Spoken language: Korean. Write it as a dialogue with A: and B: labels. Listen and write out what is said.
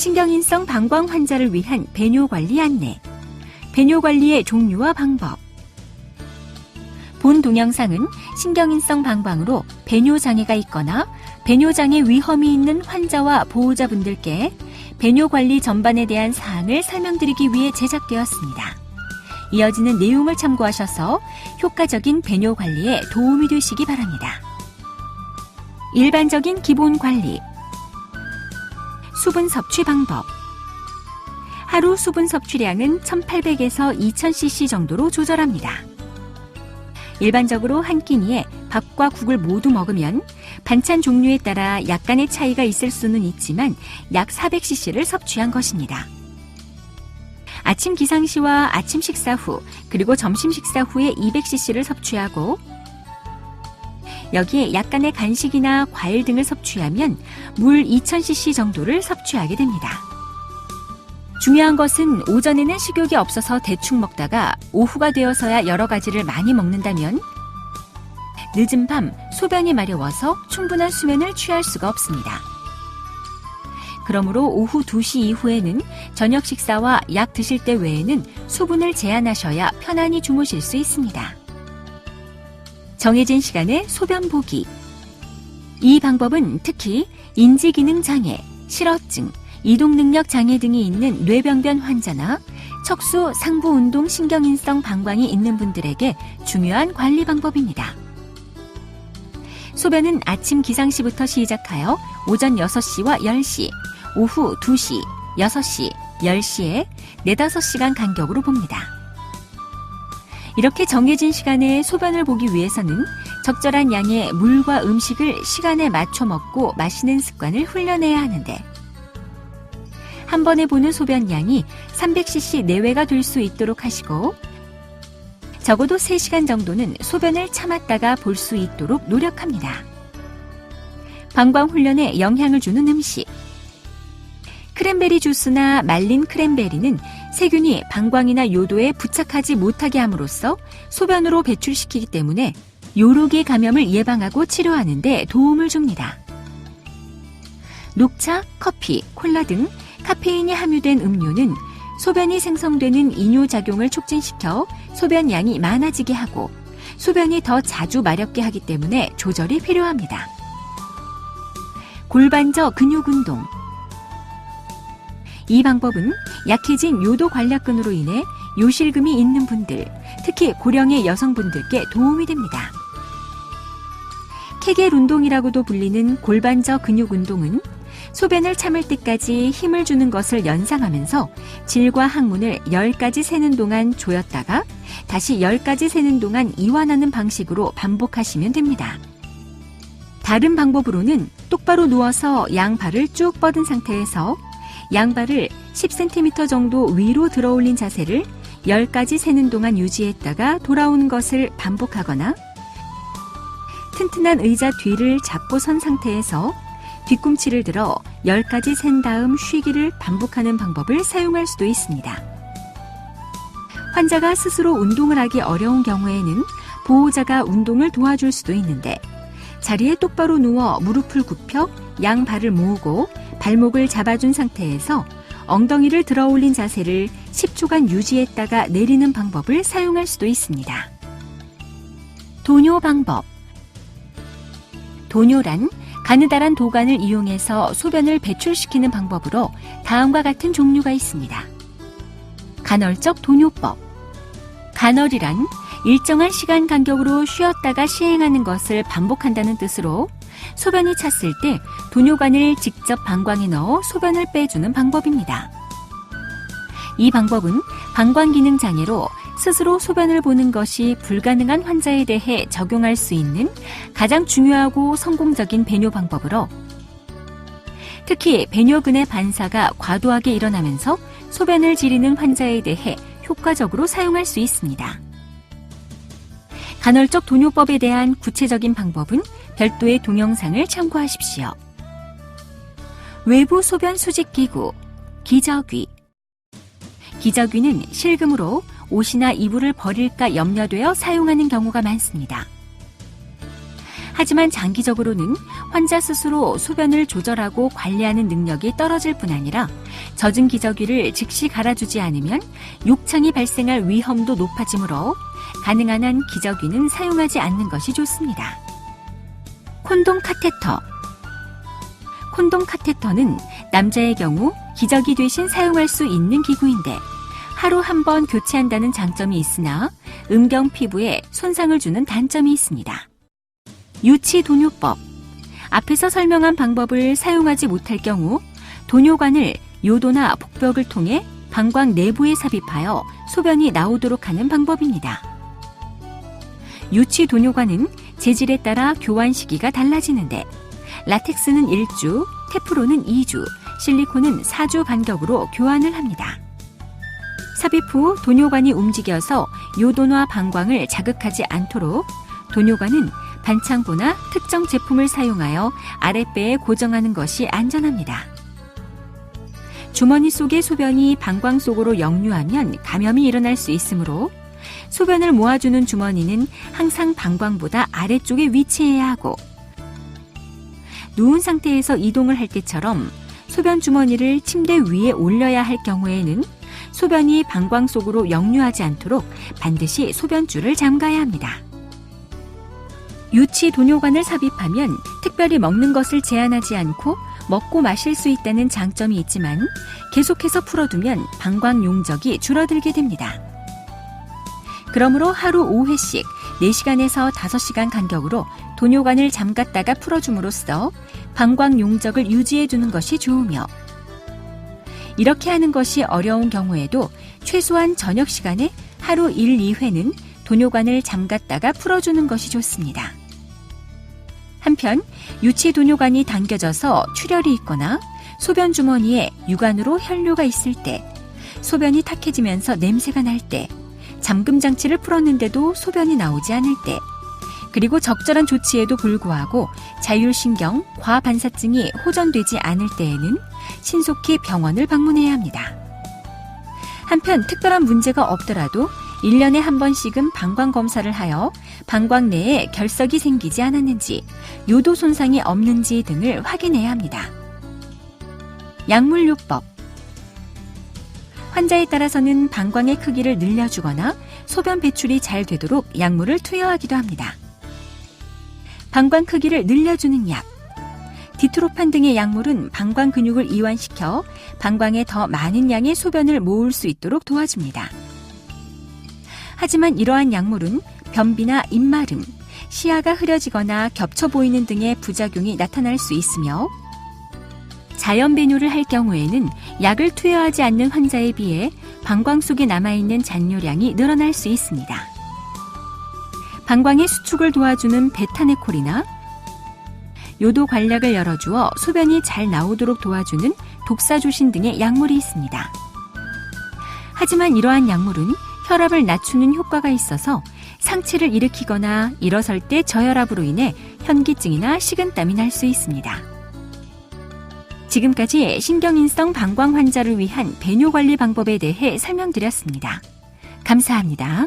A: 신경인성 방광 환자를 위한 배뇨관리 안내, 배뇨관리의 종류와 방법. 본 동영상은 신경인성 방광으로 배뇨장애가 있거나 배뇨장애 위험이 있는 환자와 보호자분들께 배뇨관리 전반에 대한 사항을 설명드리기 위해 제작되었습니다. 이어지는 내용을 참고하셔서 효과적인 배뇨관리에 도움이 되시기 바랍니다. 일반적인 기본관리, 수분 섭취 방법. 하루 수분 섭취량은 1800에서 2000cc 정도로 조절합니다. 일반적으로 한 끼니에 밥과 국을 모두 먹으면 반찬 종류에 따라 약간의 차이가 있을 수는 있지만 약 400cc를 섭취한 것입니다. 아침 기상 시와 아침 식사 후 그리고 점심 식사 후에 200cc를 섭취하고 여기에 약간의 간식이나 과일 등을 섭취하면 물 2000cc 정도를 섭취하게 됩니다. 중요한 것은 오전에는 식욕이 없어서 대충 먹다가 오후가 되어서야 여러 가지를 많이 먹는다면 늦은 밤 소변이 마려워서 충분한 수면을 취할 수가 없습니다. 그러므로 오후 2시 이후에는 저녁 식사와 약 드실 때 외에는 수분을 제한하셔야 편안히 주무실 수 있습니다. 정해진 시간에 소변 보기. 이 방법은 특히 인지기능 장애, 실어증, 이동능력 장애 등이 있는 뇌병변 환자나 척수 상부운동 신경인성 방광이 있는 분들에게 중요한 관리 방법입니다. 소변은 아침 기상시부터 시작하여 오전 6시와 10시, 오후 2시, 6시, 10시에 4-5시간 간격으로 봅니다. 이렇게 정해진 시간에 소변을 보기 위해서는 적절한 양의 물과 음식을 시간에 맞춰 먹고 마시는 습관을 훈련해야 하는데 한 번에 보는 소변 양이 300cc 내외가 될 수 있도록 하시고 적어도 3시간 정도는 소변을 참았다가 볼 수 있도록 노력합니다. 방광 훈련에 영향을 주는 음식. 크랜베리 주스나 말린 크랜베리는 세균이 방광이나 요도에 부착하지 못하게 함으로써 소변으로 배출시키기 때문에 요로기 감염을 예방하고 치료하는 데 도움을 줍니다. 녹차, 커피, 콜라 등 카페인이 함유된 음료는 소변이 생성되는 이뇨작용을 촉진시켜 소변 양이 많아지게 하고 소변이 더 자주 마렵게 하기 때문에 조절이 필요합니다. 골반저 근육운동. 이 방법은 약해진 요도 관략근으로 인해 요실금이 있는 분들, 특히 고령의 여성분들께 도움이 됩니다. 케겔 운동이라고도 불리는 골반저 근육 운동은 소변을 참을 때까지 힘을 주는 것을 연상하면서 질과 항문을 10가지 세는 동안 조였다가 다시 10가지 세는 동안 이완하는 방식으로 반복하시면 됩니다. 다른 방법으로는 똑바로 누워서 양발을 쭉 뻗은 상태에서 양발을 10cm 정도 위로 들어올린 자세를 10가지 세는 동안 유지했다가 돌아오는 것을 반복하거나 튼튼한 의자 뒤를 잡고 선 상태에서 뒤꿈치를 들어 10가지 센 다음 쉬기를 반복하는 방법을 사용할 수도 있습니다. 환자가 스스로 운동을 하기 어려운 경우에는 보호자가 운동을 도와줄 수도 있는데 자리에 똑바로 누워 무릎을 굽혀 양발을 모으고 발목을 잡아준 상태에서 엉덩이를 들어 올린 자세를 10초간 유지했다가 내리는 방법을 사용할 수도 있습니다. 도뇨 방법. 도뇨란 가느다란 도관을 이용해서 소변을 배출시키는 방법으로 다음과 같은 종류가 있습니다. 간헐적 도뇨법. 간헐이란 일정한 시간 간격으로 쉬었다가 시행하는 것을 반복한다는 뜻으로 소변이 찼을 때 도뇨관을 직접 방광에 넣어 소변을 빼주는 방법입니다. 이 방법은 방광기능 장애로 스스로 소변을 보는 것이 불가능한 환자에 대해 적용할 수 있는 가장 중요하고 성공적인 배뇨 방법으로 특히 배뇨근의 반사가 과도하게 일어나면서 소변을 지리는 환자에 대해 효과적으로 사용할 수 있습니다. 간헐적 도뇨법에 대한 구체적인 방법은 별도의 동영상을 참고하십시오. 외부 소변 수집기구, 기저귀. 기저귀는 실금으로 옷이나 이불을 버릴까 염려되어 사용하는 경우가 많습니다. 하지만 장기적으로는 환자 스스로 소변을 조절하고 관리하는 능력이 떨어질 뿐 아니라 젖은 기저귀를 즉시 갈아주지 않으면 욕창이 발생할 위험도 높아지므로 가능한 한 기저귀는 사용하지 않는 것이 좋습니다. 콘돔 카테터. 콘돔 카테터는 남자의 경우 기저귀 대신 사용할 수 있는 기구인데 하루 한 번 교체한다는 장점이 있으나 음경 피부에 손상을 주는 단점이 있습니다. 유치 도뇨법. 앞에서 설명한 방법을 사용하지 못할 경우 도뇨관을 요도나 복벽을 통해 방광 내부에 삽입하여 소변이 나오도록 하는 방법입니다. 유치 도뇨관은 재질에 따라 교환 시기가 달라지는데 라텍스는 1주, 테프론은 2주, 실리콘은 4주 간격으로 교환을 합니다. 삽입 후 도뇨관이 움직여서 요도나 방광을 자극하지 않도록 도뇨관은 반창고나 특정 제품을 사용하여 아랫배에 고정하는 것이 안전합니다. 주머니 속의 소변이 방광 속으로 역류하면 감염이 일어날 수 있으므로 소변을 모아주는 주머니는 항상 방광보다 아래쪽에 위치해야 하고 누운 상태에서 이동을 할 때처럼 소변 주머니를 침대 위에 올려야 할 경우에는 소변이 방광 속으로 역류하지 않도록 반드시 소변줄을 잠가야 합니다. 유치 도뇨관을 삽입하면 특별히 먹는 것을 제한하지 않고 먹고 마실 수 있다는 장점이 있지만 계속해서 풀어두면 방광 용적이 줄어들게 됩니다. 그러므로 하루 5회씩 4시간에서 5시간 간격으로 도뇨관을 잠갔다가 풀어줌으로써 방광 용적을 유지해두는 것이 좋으며 이렇게 하는 것이 어려운 경우에도 최소한 저녁 시간에 하루 1, 2회는 도뇨관을 잠갔다가 풀어주는 것이 좋습니다. 한편 유치 도뇨관이 당겨져서 출혈이 있거나 소변 주머니에 육안으로 혈뇨가 있을 때, 소변이 탁해지면서 냄새가 날 때, 잠금 장치를 풀었는데도 소변이 나오지 않을 때, 그리고 적절한 조치에도 불구하고 자율신경, 과반사증이 호전되지 않을 때에는 신속히 병원을 방문해야 합니다. 한편 특별한 문제가 없더라도 1년에 한 번씩은 방광 검사를 하여 방광 내에 결석이 생기지 않았는지, 요도 손상이 없는지 등을 확인해야 합니다. 약물요법. 환자에 따라서는 방광의 크기를 늘려주거나 소변 배출이 잘 되도록 약물을 투여하기도 합니다. 방광 크기를 늘려주는 약. 디트로판 등의 약물은 방광 근육을 이완시켜 방광에 더 많은 양의 소변을 모을 수 있도록 도와줍니다. 하지만 이러한 약물은 변비나 입마름, 시야가 흐려지거나 겹쳐 보이는 등의 부작용이 나타날 수 있으며 자연 배뇨를 할 경우에는 약을 투여하지 않는 환자에 비해 방광 속에 남아있는 잔뇨량이 늘어날 수 있습니다. 방광의 수축을 도와주는 베타네콜이나 요도 관략을 열어주어 소변이 잘 나오도록 도와주는 독사조신 등의 약물이 있습니다. 하지만 이러한 약물은 혈압을 낮추는 효과가 있어서 상체를 일으키거나 일어설 때 저혈압으로 인해 현기증이나 식은땀이 날 수 있습니다. 지금까지 신경인성 방광 환자를 위한 배뇨 관리 방법에 대해 설명드렸습니다. 감사합니다.